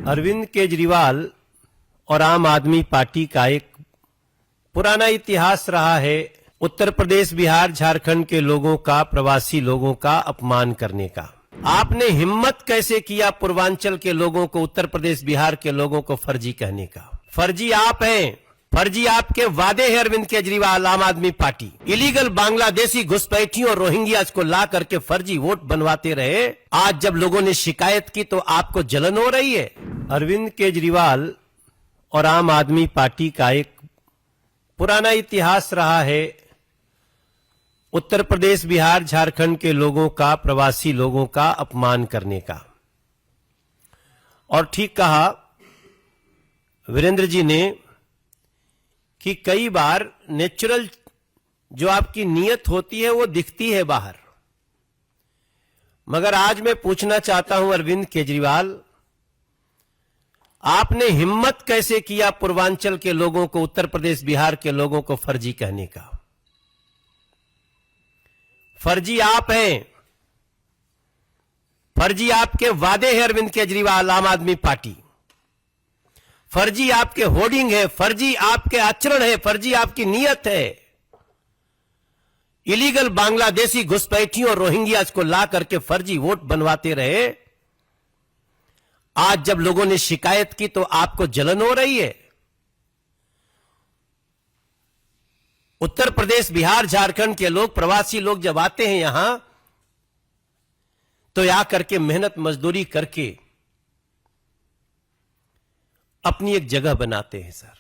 अरविंद केजरीवाल और आम आदमी पार्टी का एक पुराना इतिहास रहा है उत्तर प्रदेश, बिहार, झारखंड के लोगों का, प्रवासी लोगों का अपमान करने का। आपने हिम्मत कैसे किया पूर्वांचल के लोगों को, उत्तर प्रदेश, बिहार के लोगों को फर्जी कहने का? फर्जी आप हैं, फर्जी आपके वादे हैं। अरविंद केजरीवाल, आम आदमी पार्टी इलीगल बांग्लादेशी घुसपैठियों और रोहिंग्यास को ला करके फर्जी वोट बनवाते रहे। आज जब लोगों ने शिकायत की तो आपको जलन हो रही है। अरविंद केजरीवाल और आम आदमी पार्टी का एक पुराना इतिहास रहा है उत्तर प्रदेश, बिहार, झारखंड के लोगों का, प्रवासी लोगों का अपमान करने का। और ठीक कहा वीरेंद्र जी ने कि कई बार नेचुरल जो आपकी नीयत होती है वो दिखती है बाहर। मगर आज मैं पूछना चाहता हूं अरविंद केजरीवाल, आपने हिम्मत कैसे किया पूर्वांचल के लोगों को, उत्तर प्रदेश, बिहार के लोगों को फर्जी कहने का? फर्जी आप हैं, फर्जी आपके वादे हैं अरविंद केजरीवाल, आम आदमी पार्टी। फर्जी आपके होर्डिंग है, फर्जी आपके आचरण है, फर्जी आपकी नीयत है। इलीगल बांग्लादेशी घुसपैठियों और रोहिंग्यास को ला करके फर्जी वोट बनवाते रहे। आज जब लोगों ने शिकायत की तो आपको जलन हो रही है। उत्तर प्रदेश, बिहार, झारखंड के लोग, प्रवासी लोग जब आते हैं यहां तो यहां करके मेहनत मजदूरी करके अपनी एक जगह बनाते हैं सर।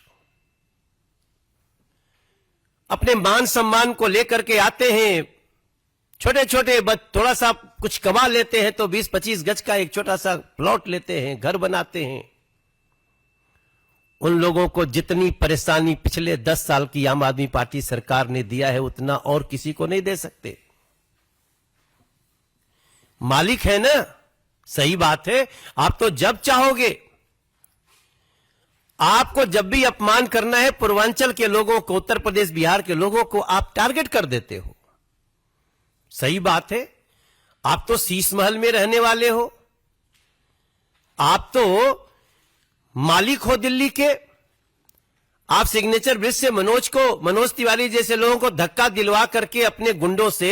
अपने मान सम्मान को लेकर के आते हैं। छोटे छोटे थोड़ा सा कुछ कमा लेते हैं तो 20-25 गज का एक छोटा सा प्लॉट लेते हैं, घर बनाते हैं। उन लोगों को जितनी परेशानी पिछले 10 साल की आम आदमी पार्टी सरकार ने दिया है उतना और किसी को नहीं दे सकते। मालिक है ना, सही बात है। आप तो जब चाहोगे, आपको जब भी अपमान करना है पूर्वांचल के लोगों को, उत्तर प्रदेश, बिहार के लोगों को आप टारगेट कर देते हो। सही बात है। आप तो शीश महल में रहने वाले हो, आप तो मालिक हो दिल्ली के। आप सिग्नेचर ब्रिज से मनोज तिवारी जैसे लोगों को धक्का दिलवा करके अपने गुंडों से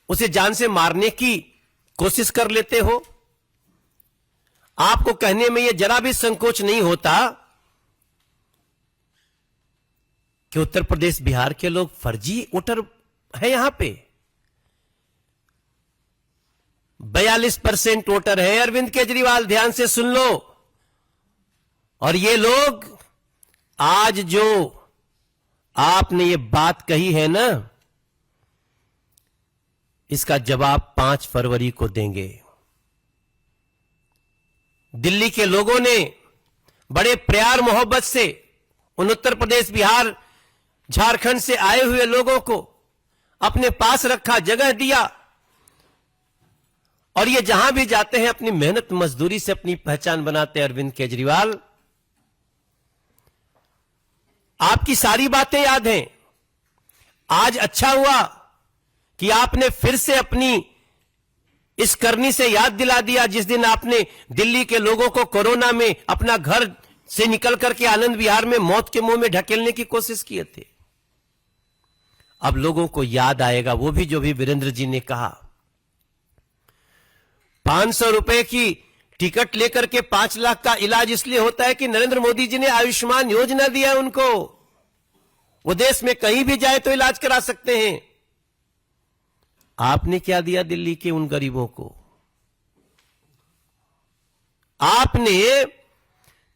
उसे जान से मारने की कोशिश कर लेते हो। आपको कहने में यह जरा भी संकोच नहीं होता कि उत्तर प्रदेश, बिहार के लोग फर्जी वोटर है। यहां पे 42% वोटर है। अरविंद केजरीवाल, ध्यान से सुन लो। और ये लोग आज जो आपने ये बात कही है ना, इसका जवाब 5 फरवरी को देंगे। दिल्ली के लोगों ने बड़े प्यार मोहब्बत से उन उत्तर प्रदेश, बिहार, झारखंड से आए हुए लोगों को अपने पास रखा, जगह दिया। और ये जहां भी जाते हैं अपनी मेहनत मजदूरी से अपनी पहचान बनाते हैं। अरविंद केजरीवाल, आपकी सारी बातें याद हैं। आज अच्छा हुआ कि आपने फिर से अपनी इस करनी से याद दिला दिया जिस दिन आपने दिल्ली के लोगों को कोरोना में अपना घर से निकल करके आनंद विहार में मौत के मुंह में ढकेलने की कोशिश किए थे। अब लोगों को याद आएगा वो भी जो भी वीरेंद्र जी ने कहा। 500 रुपए की टिकट लेकर के 5 लाख का इलाज इसलिए होता है कि नरेंद्र मोदी जी ने आयुष्मान योजना दिया है उनको। वो देश में कहीं भी जाए तो इलाज करा सकते हैं। आपने क्या दिया दिल्ली के उन गरीबों को? आपने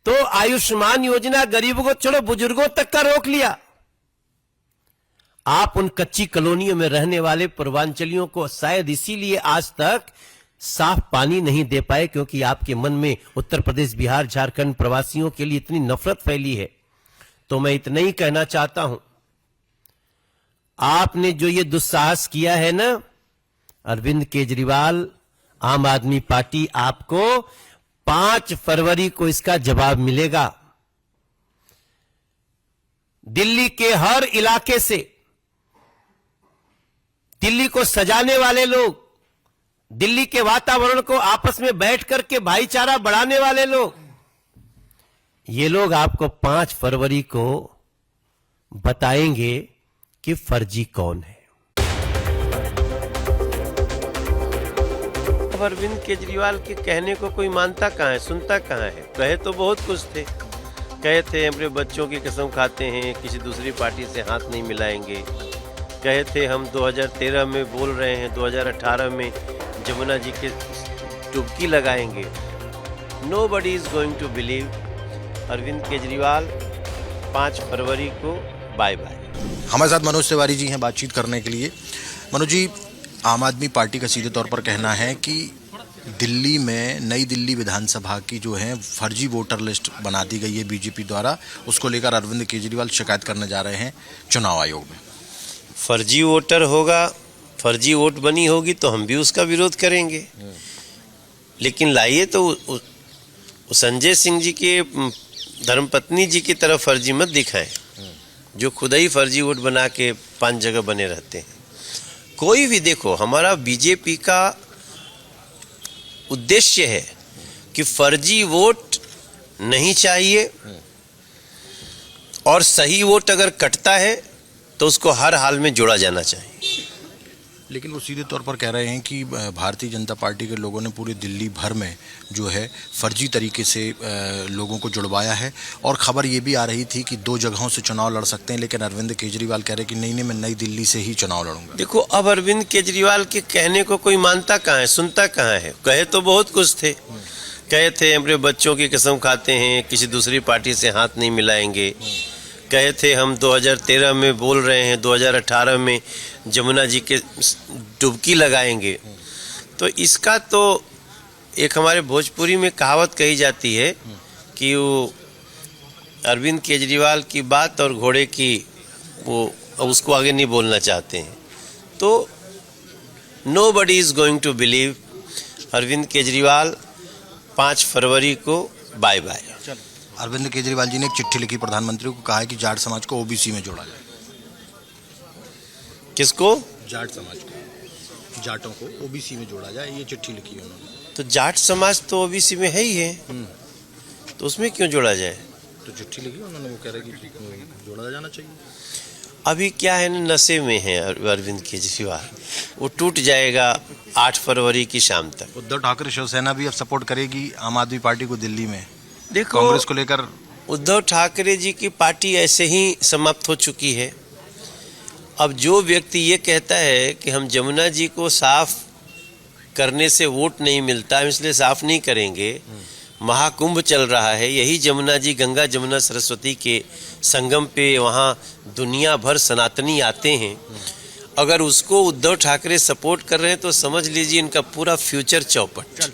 तो आयुष्मान योजना गरीबों को छोड़ो, बुजुर्गों तक का रोक लिया। आप उन कच्ची कॉलोनियों में रहने वाले पूर्वांचलियों को शायद इसीलिए आज तक साफ पानी नहीं दे पाए, क्योंकि आपके मन में उत्तर प्रदेश, बिहार, झारखंड प्रवासियों के लिए इतनी नफरत फैली है। तो मैं इतना ही कहना चाहता हूं, आपने जो ये दुस्साहस किया है ना, अरविंद केजरीवाल, आम आदमी पार्टी आपको 5 फरवरी को इसका जवाब मिलेगा। दिल्ली के हर इलाके से दिल्ली को सजाने वाले लोग, दिल्ली के वातावरण को आपस में बैठ करके भाईचारा बढ़ाने वाले लोग, ये लोग आपको 5 फरवरी को बताएंगे कि फर्जी कौन है। अब अरविंद केजरीवाल के कहने को कोई मानता कहाँ है, सुनता कहाँ है। कहे तो बहुत कुछ थे, कहे थे अपने बच्चों की कसम खाते हैं, किसी दूसरी पार्टी से हाथ नहीं मिलाएंगे। कहे थे हम 2013 में बोल रहे हैं 2018 में जमुना जी के डुबकी लगाएंगे। Nobody is going to believe। Arvind Kejriwal 5 फरवरी को बाय बाय। हमारे साथ मनोज तिवारी जी हैं बातचीत करने के लिए। मनोज जी, आम आदमी पार्टी का सीधे तौर पर कहना है कि दिल्ली में नई दिल्ली विधानसभा की जो है फर्जी वोटर लिस्ट बना दी गई है बीजेपी द्वारा, उसको लेकर अरविंद केजरीवाल शिकायत करने जा रहे हैं चुनाव आयोग में। फर्जी वोटर होगा, फर्जी वोट बनी होगी तो हम भी उसका विरोध करेंगे, लेकिन लाइए तो संजय सिंह जी के धर्मपत्नी जी की तरफ फर्जी मत दिखाएं, जो खुद ही फर्जी वोट बना के 5 जगह बने रहते हैं। कोई भी देखो, हमारा बीजेपी का उद्देश्य है कि फर्जी वोट नहीं चाहिए, और सही वोट अगर कटता है तो उसको हर हाल में जोड़ा जाना चाहिए। लेकिन वो सीधे तौर पर कह रहे हैं कि भारतीय जनता पार्टी के लोगों ने पूरे दिल्ली भर में जो है फर्जी तरीके से लोगों को जुड़वाया है, और खबर ये भी आ रही थी कि 2 जगहों से चुनाव लड़ सकते हैं, लेकिन अरविंद केजरीवाल कह रहे हैं कि नहीं, मैं नई दिल्ली से ही चुनाव लड़ूंगा। देखो, अब अरविंद केजरीवाल के कहने को कोई मानता कहाँ है, सुनता कहाँ है। कहे तो बहुत कुछ थे, कहे थे अपने बच्चों की कसम खाते हैं, किसी दूसरी पार्टी से हाथ नहीं मिलाएंगे। कहे थे हम 2013 में बोल रहे हैं 2018 में जमुना जी के डुबकी लगाएंगे। तो इसका तो एक हमारे भोजपुरी में कहावत कही जाती है कि वो अरविंद केजरीवाल की बात और घोड़े की वो उसको आगे नहीं बोलना चाहते हैं। तो nobody is going to believe। Arvind Kejriwal 5 फरवरी को बाय बाय। अरविंद केजरीवाल जी ने एक चिट्ठी लिखी प्रधानमंत्री को, कहा है कि जाट समाज को ओबीसी में जोड़ा जाए। किसको? जाट समाज को, जाटों को ओबीसी में जोड़ा जाए, ये चिट्ठी लिखी है उन्होंने। तो जाट समाज तो ओबीसी में है ही है, तो उसमें क्यों जोड़ा जाए? तो चिट्ठी लिखी उन्होंने, वो कह रहे कि जोड़ा जाना चाहिए। अभी क्या है ना, नशे में है अरविंद केजरीवाल, वो टूट जाएगा 8 फरवरी की शाम तक। उद्धव ठाकरे शिवसेना भी अब सपोर्ट करेगी आम आदमी पार्टी को दिल्ली में। देखो, कांग्रेस को लेकर उद्धव ठाकरे जी की पार्टी ऐसे ही समाप्त हो चुकी है। अब जो व्यक्ति ये कहता है कि हम जमुना जी को साफ करने से वोट नहीं मिलता, हम इसलिए साफ नहीं करेंगे, महाकुंभ चल रहा है, यही जमुना जी गंगा जमुना सरस्वती के संगम पे वहाँ दुनिया भर सनातनी आते हैं। अगर उसको उद्धव ठाकरे सपोर्ट कर रहे हैं तो समझ लीजिए इनका पूरा फ्यूचर चौपट।